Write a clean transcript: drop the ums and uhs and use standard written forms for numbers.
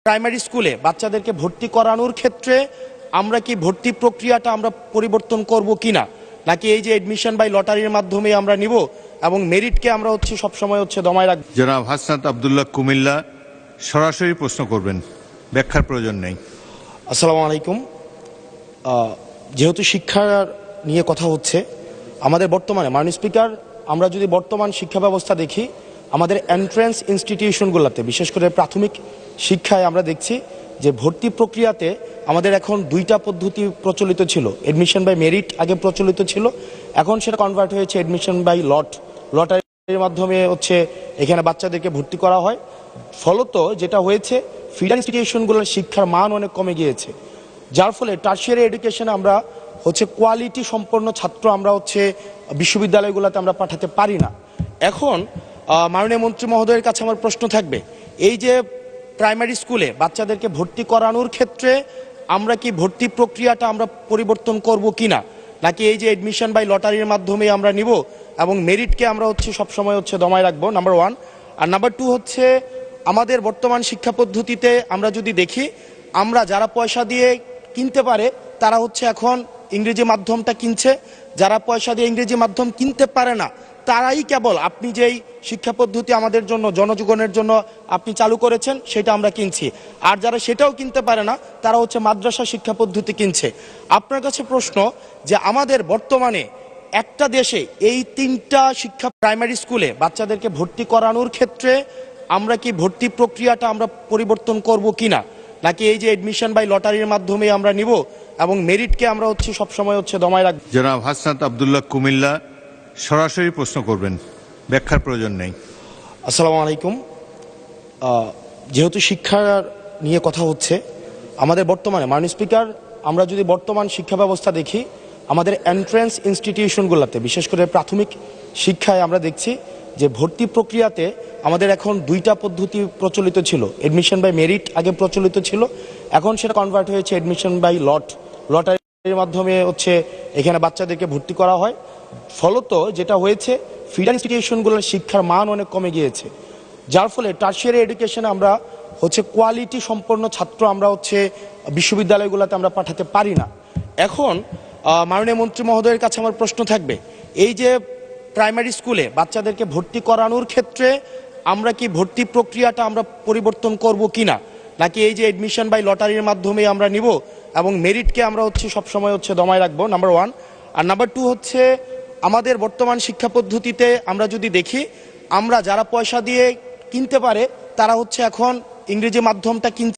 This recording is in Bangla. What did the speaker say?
প্রাইমারি স্কুলে বাচ্চাদেরকে ভর্তি করানোর ক্ষেত্রে আমরা কি ভর্তি প্রক্রিয়াটা আমরা পরিবর্তন করব কিনা, নাকি এই যে এডমিশন বাই লটারির মাধ্যমে আমরা নিব এবং মেরিটকে আমরা সবসময় দমায় রাখব। জনাব হাসনাত আব্দুল্লাহ কুমিল্লা সরাসরি প্রশ্ন করবেন, ব্যাখ্যার প্রয়োজন নেই। আসসালামু আলাইকুম। যেহেতু শিক্ষা নিয়ে কথা হচ্ছে, আমাদের বর্তমানে মাননীয় স্পিকার, আমরা যদি বর্তমান শিক্ষা ব্যবস্থা দেখি, আমাদের এন্ট্রান্স ইনস্টিটিউশনগুলোতে বিশেষ করে প্রাথমিক শিক্ষায় আমরা দেখছি যে ভর্তি প্রক্রিয়াতে আমাদের এখন দুইটা পদ্ধতি প্রচলিত ছিল। এডমিশন বাই মেরিট আগে প্রচলিত ছিল, এখন সেটা কনভার্ট হয়েছে এডমিশন বাই লটারির মাধ্যমে এখানে বাচ্চাদেরকে ভর্তি করা হয়। ফলত যেটা হয়েছে, ফিডার ইনস্টিটিউশনগুলোর শিক্ষার মান অনেক কমে গিয়েছে, যার ফলে টারশিয়ারি এডুকেশনে আমরা কোয়ালিটি সম্পন্ন ছাত্র আমরা বিশ্ববিদ্যালয়গুলোতে আমরা পাঠাতে পারি না। এখন মাননীয় মন্ত্রী মহোদয়ের কাছে আমার প্রশ্ন থাকবে, এই যে প্রাইমারি স্কুলে বাচ্চাদেরকে ভর্তি করানোর ক্ষেত্রে আমরা কি ভর্তি প্রক্রিয়াটা আমরা পরিবর্তন করব কিনা, নাকি এই যে এডমিশন বাই লটারির মাধ্যমে আমরা নিব এবং মেরিটকে আমরা সবসময় দমায় রাখবো, নাম্বার ওয়ান। আর নাম্বার টু আমাদের বর্তমান শিক্ষা পদ্ধতিতে আমরা যদি দেখি, আমরা যারা পয়সা দিয়ে কিনতে পারে তারা এখন ইংরেজি মাধ্যমটা কিনছে, যারা পয়সা দিয়ে ইংরেজি মাধ্যম কিনতে পারে না তারাই কেবল আপনি যেই শিক্ষা পদ্ধতি আমাদের জন্য জনজীবনের জন্য আপনি চালু করেছেন সেটা আমরা কিনছি, আর যারা সেটাও কিনতে পারে না তারা মাদ্রাসা শিক্ষা পদ্ধতি কিনছে। আপনার কাছে প্রশ্ন যে আমাদের বর্তমানে একটা দেশে এই তিনটা শিক্ষা প্রাইমারি স্কুলে বাচ্চাদেরকে ভর্তি করানোর ক্ষেত্রে আমরা কি ভর্তি প্রক্রিয়াটা আমরা পরিবর্তন করব কিনা, নাকি এই যে এডমিশন বাই লটারির মাধ্যমে আমরা নিব এবং মেরিটকে আমরা সবসময় দমায় রাখব। জনাব হাসনাত আব্দুল্লাহ কুমিল্লা সরাসরি প্রশ্ন করবেন, ব্যাখ্যার প্রয়োজন নেই। আসসালামু আলাইকুম। যেহেতু শিক্ষা নিয়ে কথা হচ্ছে, আমাদের বর্তমানে মাননীয় স্পিকার, আমরা যদি বর্তমান শিক্ষা ব্যবস্থা দেখি, আমাদের এন্ট্রান্স ইনস্টিটিউশনগুলোতে বিশেষ করে প্রাথমিক শিক্ষায় আমরা দেখছি যে ভর্তি প্রক্রিয়াতে আমাদের এখন দুইটা পদ্ধতি প্রচলিত ছিল। এডমিশন বাই মেরিট আগে প্রচলিত ছিল, এখন সেটা কনভার্ট হয়েছে এডমিশন বাই লটারির মাধ্যমে এখানে বাচ্চাদেরকে ভর্তি করা হয়। ফলত যেটা হয়েছে, ফিডার ইনস্টিটিউশনগুলোর শিক্ষার মান অনেক কমে গিয়েছে, যার ফলে টারশিয়ারি এডুকেশনে আমরা কোয়ালিটি সম্পন্ন ছাত্র আমরা বিশ্ববিদ্যালয়গুলোতে আমরা পাঠাতে পারি না। এখন মাননীয় মন্ত্রী মহোদয়ের কাছে আমার প্রশ্ন থাকবে, এই যে প্রাইমারি স্কুলে বাচ্চাদেরকে ভর্তি করানোর ক্ষেত্রে আমরা কি ভর্তি প্রক্রিয়াটা আমরা পরিবর্তন করব কিনা, নাকি এই যে এডমিশন বাই লটারির মাধ্যমে আমরা নিব এবং মেরিটকে আমরা সবসময় দমায় রাখবো, নাম্বার ওয়ান। আর নাম্বার টু আমাদের বর্তমান শিক্ষা পদ্ধতিতে আমরা যদি দেখি, আমরা যারা পয়সা দিয়ে কিনতে পারে তারা এখন ইংরেজি মাধ্যমটা কিনছে।